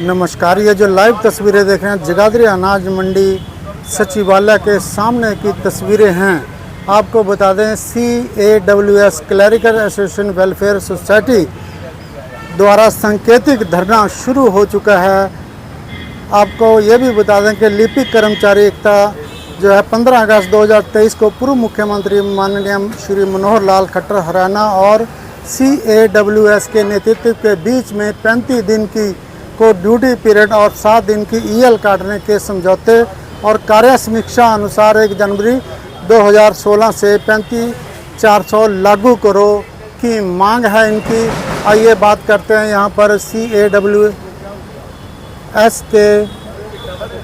नमस्कार, ये जो लाइव तस्वीरें देख रहे हैं जगाधरी अनाज मंडी सचिवालय के सामने की तस्वीरें हैं। आपको बता दें CAWS clerical association welfare society द्वारा सांकेतिक धरना शुरू हो चुका है। आपको ये भी बता दें कि लिपिक कर्मचारी एकता जो है 15 अगस्त 2023 को पूर्व मुख्यमंत्री माननीय श्री मनोहर लाल खट्टर हरियाणा और CAWS के नेतृत्व के बीच में 35 दिन की को ड्यूटी पीरियड और 7 दिन की EL काटने के समझौते और कार्य समीक्षा अनुसार 1 जनवरी 2016 से 35,400 लागू करो की मांग है इनकी। आइए बात करते हैं यहाँ पर CAWS के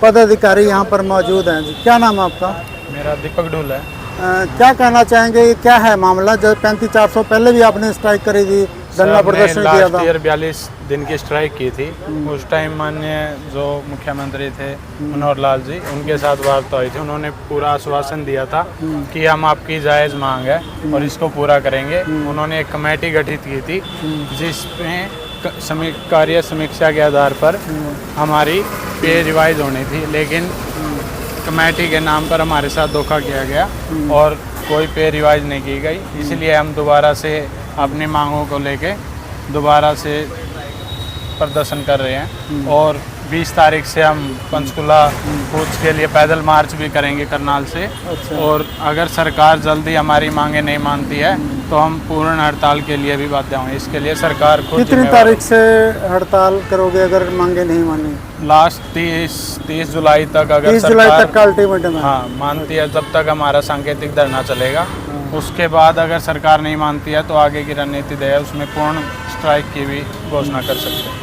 पदाधिकारी यहाँ पर मौजूद हैं। जी, क्या नाम है आपका? मेरा दीपक डोल है। क्या कहना चाहेंगे, ये क्या है मामला? जो 35,400 पहले भी आपने स्ट्राइक करी थी, धरना प्रदर्शन किया था। 42 दिन की स्ट्राइक की थी। उस टाइम माननीय जो मुख्यमंत्री थे मनोहर लाल जी, उनके साथ वार्ता हुई थी। उन्होंने पूरा आश्वासन दिया था कि हम आपकी जायज़ मांग है और इसको पूरा करेंगे। उन्होंने एक कमेटी गठित की थी जिसमें कार्य समीक्षा के आधार पर हमारी पे रिवाइज होनी थी, लेकिन कमेटी के नाम पर हमारे साथ धोखा किया गया और कोई पे रिवाइज नहीं की गई। इसलिए हम दोबारा से अपनी मांगों को लेके दोबारा से प्रदर्शन कर रहे हैं और 20 तारीख से हम पंचकुला कूच के लिए पैदल मार्च भी करेंगे करनाल से। अच्छा। और अगर सरकार जल्दी हमारी मांगे नहीं मानती है तो हम पूर्ण हड़ताल के लिए भी बाध्य होंगे। इसके लिए सरकार खुद कितनी तारीख से हड़ताल करोगे अगर मांगे नहीं मानी? लास्ट 30 जुलाई तक अगर 30 जुलाई तक का अल्टीमेटम है। हाँ मानती है, तब तक हमारा सांकेतिक धरना चलेगा। उसके बाद अगर सरकार नहीं मानती है तो आगे की रणनीति है, उसमें पूर्ण स्ट्राइक की भी घोषणा कर सकते हैं।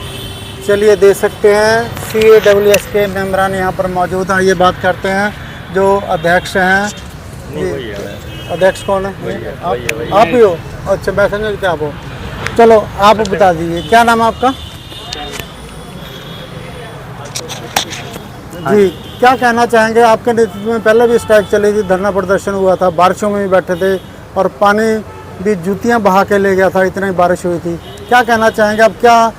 चलिए दे सकते हैं। CAWS के मेम्बरान यहाँ पर मौजूद हैं। ये बात करते हैं जो अध्यक्ष हैं। अध्यक्ष कौन है? आप ही हो? अच्छा, मैं समझ क्या आप हो। चलो आप बता दीजिए, क्या नाम है आपका? जी, क्या कहना चाहेंगे? आपके नेतृत्व में पहले भी स्ट्राइक चली थी, धरना प्रदर्शन हुआ था, बारिशों में भी बैठे थे और पानी भी जूतियां बहा के ले गया था, इतनी बारिश हुई थी। क्या कहना चाहेंगे? अब क्या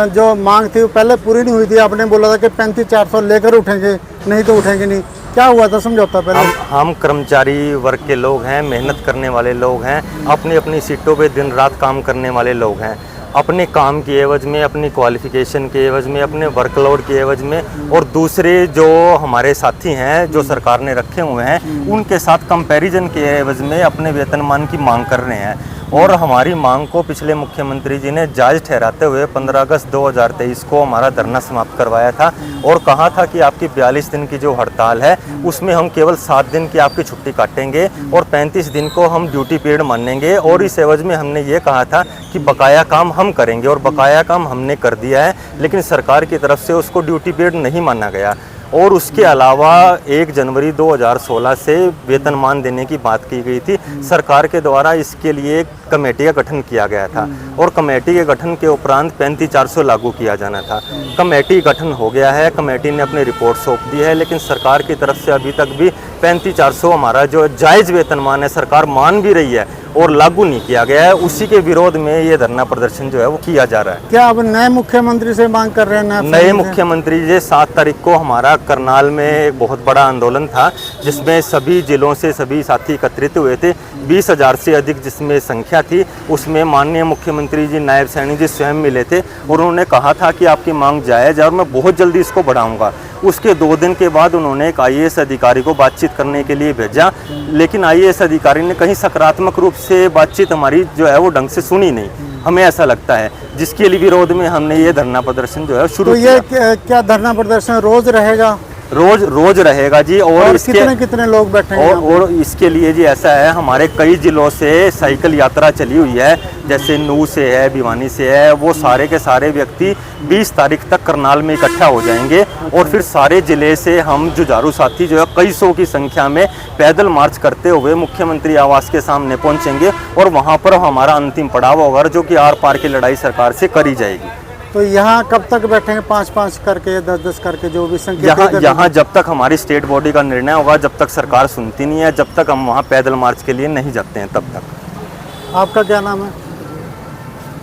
जो मांग थी वो पहले पूरी नहीं हुई थी? आपने बोला था कि 35,400 लेकर उठेंगे, नहीं तो उठेंगे नहीं। क्या हुआ था समझौता पहले? हम कर्मचारी वर्ग के लोग हैं, मेहनत करने वाले लोग हैं, अपनी अपनी सीटों पे दिन रात काम करने वाले लोग हैं। अपने काम की एवज में, अपनी क्वालिफिकेशन के एवज में, अपने वर्कलोड के एवज में और दूसरे जो हमारे साथी हैं जो सरकार ने रखे हुए हैं उनके साथ कंपैरिजन के एवज में अपने वेतनमान की मांग कर रहे हैं। और हमारी मांग को पिछले मुख्यमंत्री जी ने जायज़ ठहराते हुए 15 अगस्त 2023 को हमारा धरना समाप्त करवाया था और कहा था कि आपकी 42 दिन की जो हड़ताल है उसमें हम केवल 7 दिन की आपकी छुट्टी काटेंगे और 35 दिन को हम ड्यूटी पीरियड मानेंगे। और इस एवज में हमने ये कहा था कि बकाया काम हम करेंगे और बकाया काम हमने कर दिया है, लेकिन सरकार की तरफ से उसको ड्यूटी पीरियड नहीं माना गया। और उसके अलावा 1 जनवरी 2016 से वेतनमान देने की बात की गई थी। सरकार के द्वारा इसके लिए एक कमेटी का गठन किया गया था और कमेटी के गठन के उपरांत 35,400 लागू किया जाना था। कमेटी गठन हो गया है, कमेटी ने अपनी रिपोर्ट सौंप दी है, लेकिन सरकार की तरफ से अभी तक भी 35,400 हमारा जो जायज़ वेतनमान है सरकार मान भी रही है और लागू नहीं किया गया है। उसी के विरोध में ये धरना प्रदर्शन जो है वो किया जा रहा है। क्या अब नए मुख्यमंत्री से मांग कर रहे हैं? नए मुख्यमंत्री जी 7 तारीख को हमारा करनाल में एक बहुत बड़ा आंदोलन था जिसमें सभी जिलों से सभी साथी एकत्रित हुए थे। 20,000 से अधिक जिसमें संख्या थी, उसमें माननीय मुख्यमंत्री जी, नायब सैनी जी स्वयं मिले थे और उन्होंने कहा था कि आपकी मांग जायज़ है और मैं बहुत जल्दी इसको बढ़ाऊंगा। उसके 2 दिन के बाद उन्होंने एक IAS अधिकारी को बातचीत करने के लिए भेजा, लेकिन IAS अधिकारी ने कहीं सकारात्मक रूप से बातचीत हमारी जो है वो ढंग से सुनी नहीं, हमें ऐसा लगता है, जिसके लिए विरोध में हमने ये धरना प्रदर्शन जो है शुरू किया। तो ये क्या धरना प्रदर्शन रोज रहेगा? रोज रहेगा जी। और कितने लोग बैठेंगे? और इसके लिए जी ऐसा है, हमारे कई जिलों से साइकिल यात्रा चली हुई है, जैसे नूह से है, भिवानी से है। वो सारे के सारे व्यक्ति 20 तारीख तक करनाल में इकट्ठा हो जाएंगे और फिर सारे जिले से हम जुझारू साथी जो है कई सौ की संख्या में पैदल मार्च करते हुए मुख्यमंत्री आवास के सामने पहुंचेंगे और वहां पर हमारा अंतिम पड़ाव होगा जो कि आर पार की लड़ाई सरकार से करी जाएगी। तो यहाँ कब तक बैठेंगे? 5-5 करके, 10-10 करके, जो भी संख्या? यहाँ जब तक हमारी स्टेट बॉडी का निर्णय होगा, जब तक सरकार सुनती नहीं है, जब तक हम वहाँ पैदल मार्च के लिए नहीं जाते हैं, तब तक। आपका क्या नाम है?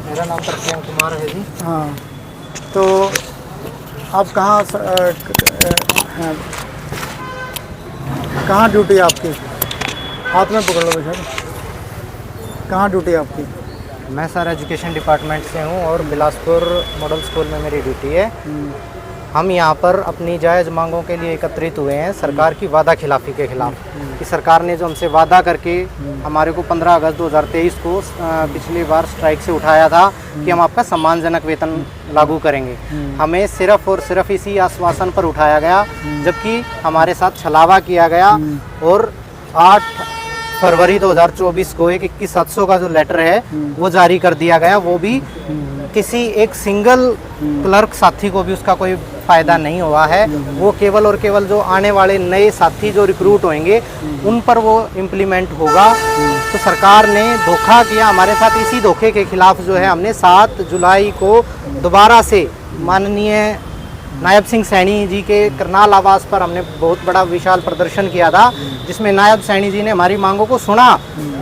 मेरा नाम प्रज्ञान कुमार है जी। हाँ, तो आप कहाँ ड्यूटी है आपकी? हाथ में पकड़ लो बेटा। कहाँ ड्यूटी है आपकी? मैं सर एजुकेशन डिपार्टमेंट से हूँ और बिलासपुर मॉडल स्कूल में मेरी ड्यूटी है। हम यहाँ पर अपनी जायज़ मांगों के लिए एकत्रित हुए हैं सरकार की वादा खिलाफ़ी के खिलाफ। कि सरकार ने जो हमसे वादा करके हमारे को 15 अगस्त 2023 को पिछली बार स्ट्राइक से उठाया था कि हम आपका सम्मानजनक वेतन लागू करेंगे, हमें सिर्फ और सिर्फ इसी आश्वासन पर उठाया गया, जबकि हमारे साथ छलावा किया गया। और 8 फरवरी 2024 को एक 21,700 का जो लेटर है वो जारी कर दिया गया, वो भी किसी एक सिंगल क्लर्क साथी को भी उसका कोई फ़ायदा नहीं हुआ है। वो केवल और केवल जो आने वाले नए साथी जो रिक्रूट होंगे उन पर वो इम्प्लीमेंट होगा। तो सरकार ने धोखा किया हमारे साथ। इसी धोखे के खिलाफ जो है हमने 7 जुलाई को दोबारा से माननीय नायब सिंह सैनी जी के करनाल आवास पर हमने बहुत बड़ा विशाल प्रदर्शन किया था, जिसमें नायब सैनी जी ने हमारी मांगों को सुना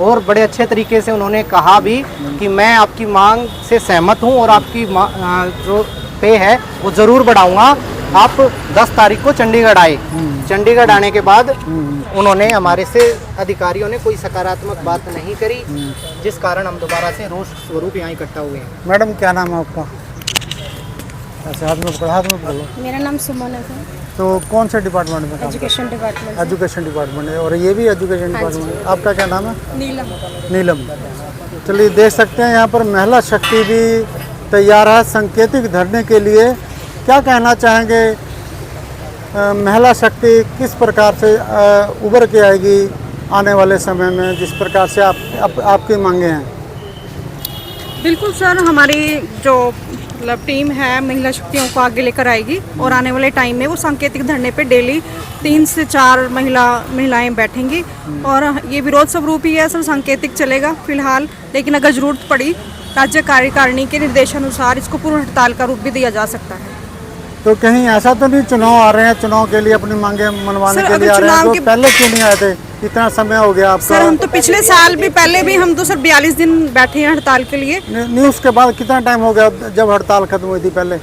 और बड़े अच्छे तरीके से उन्होंने कहा भी कि मैं आपकी मांग से सहमत हूं और आपकी जो पे है वो ज़रूर बढ़ाऊंगा। आप 10 तारीख को चंडीगढ़ आए। चंडीगढ़ आने के बाद उन्होंने हमारे से अधिकारियों ने कोई सकारात्मक बात नहीं करी, जिस कारण हम दोबारा से रोष स्वरूप यहाँ इकट्ठा हुए हैं। मैडम क्या नाम है आपका? अच्छा, हाथ में पकड़ो। मेरा नाम सुमन है सर। तो कौन से डिपार्टमेंट में काम एजुकेशन डिपार्टमेंट। एजुकेशन डिपार्टमेंट है, और ये भी एजुकेशन डिपार्टमेंट है। आपका क्या नाम है? नीलम। नीलम। चलिए, देख सकते हैं यहाँ पर महिला शक्ति भी तैयार है सांकेतिक धरने के लिए। क्या कहना चाहेंगे, महिला शक्ति किस प्रकार से उभर के आएगी आने वाले समय में, जिस प्रकार से आपकी मांगे हैं? बिल्कुल सर, हमारी जो मतलब टीम है महिला शक्तियों को आगे लेकर आएगी और आने वाले टाइम में वो सांकेतिक धरने पे डेली 3 से 4 महिलाएं बैठेंगी। और ये विरोध स्वरूप ही है सर, सांकेतिक चलेगा फिलहाल, लेकिन अगर ज़रूरत पड़ी राज्य कार्यकारिणी के निर्देशानुसार इसको पूर्ण हड़ताल का रूप भी दिया जा सकता है। तो कहीं ऐसा तो नहीं चुनाव आ रहे हैं, चुनाव के लिए अपनी मांगे मनवाने के लिए आ रहे हैं, तो पहले क्यों नहीं आए थे? इतना समय हो गया आपका। सर हम तो पिछले साल भी पहले भी हम तो सर 42 दिन बैठे हैं हड़ताल के लिए। नहीं, उसके बाद कितना टाइम हो गया जब हड़ताल खत्म हुई थी पहले?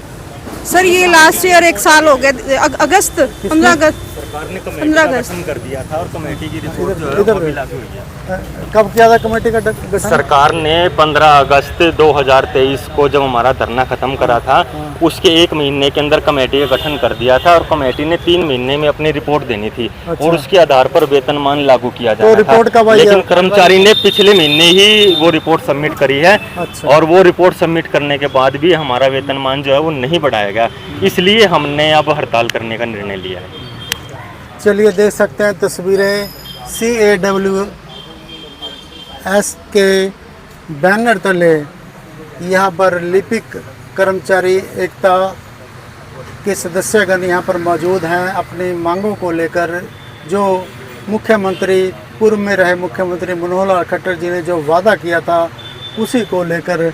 सर ये लास्ट ईयर 1 साल हो गया, अगस्त 15 अगस्त सरकार ने 15 अगस्त खत्म कर दिया था और कमेटी की रिपोर्ट जो है इधर वो भी लागू हुई है। कब किया था कमेटी का गठन? सरकार ने 15 अगस्त 2023 को जब हमारा धरना खत्म करा था, उसके 1 महीने के अंदर कमेटी का गठन कर दिया था और कमेटी ने 3 महीने में अपनी रिपोर्ट देनी थी। अच्छा। और उसके आधार पर वेतनमान लागू किया तो जाना रिपोर्ट था। कब आई है? लेकिन कर्मचारी ने पिछले महीने ही वो रिपोर्ट सबमिट करी है। अच्छा। और वो रिपोर्ट सबमिट करने के बाद भी हमारा वेतनमान जो है वो नहीं बढ़ाया गया, इसलिए हमने अब हड़ताल करने का निर्णय लिया है। चलिए, देख सकते हैं तस्वीरें CAWS के बैनर तले यहाँ पर लिपिक कर्मचारी एकता के सदस्यगण यहाँ पर मौजूद हैं। अपनी मांगों को लेकर जो मुख्यमंत्री पूर्व में रहे मुख्यमंत्री मनोहर लाल खट्टर जी ने जो वादा किया था, उसी को लेकर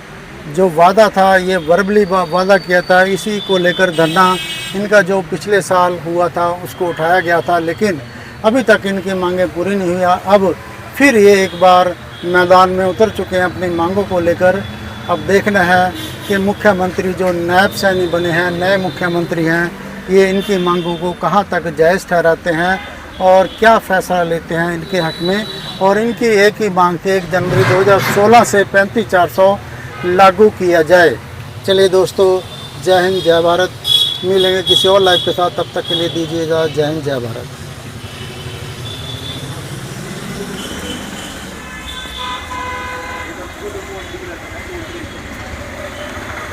जो वादा था, ये वर्बली वादा किया था, इसी को लेकर धरना इनका जो पिछले साल हुआ था उसको उठाया गया था, लेकिन अभी तक इनकी मांगें पूरी नहीं हुई। अब फिर ये एक बार मैदान में उतर चुके हैं अपनी मांगों को लेकर। अब देखना है कि मुख्यमंत्री जो नायब सैनी बने हैं, नए मुख्यमंत्री हैं, ये इनकी मांगों को कहाँ तक जायज़ ठहराते हैं और क्या फ़ैसला लेते हैं इनके हक़ में। और इनकी एक ही मांग थी 1 जनवरी 2016 से 35,400 लागू किया जाए। चलिए दोस्तों, जय हिंद जय भारत। मिलेंगे किसी और लाइव के साथ, तब तक के लिए दीजिएगा जय हिंद जय भारत।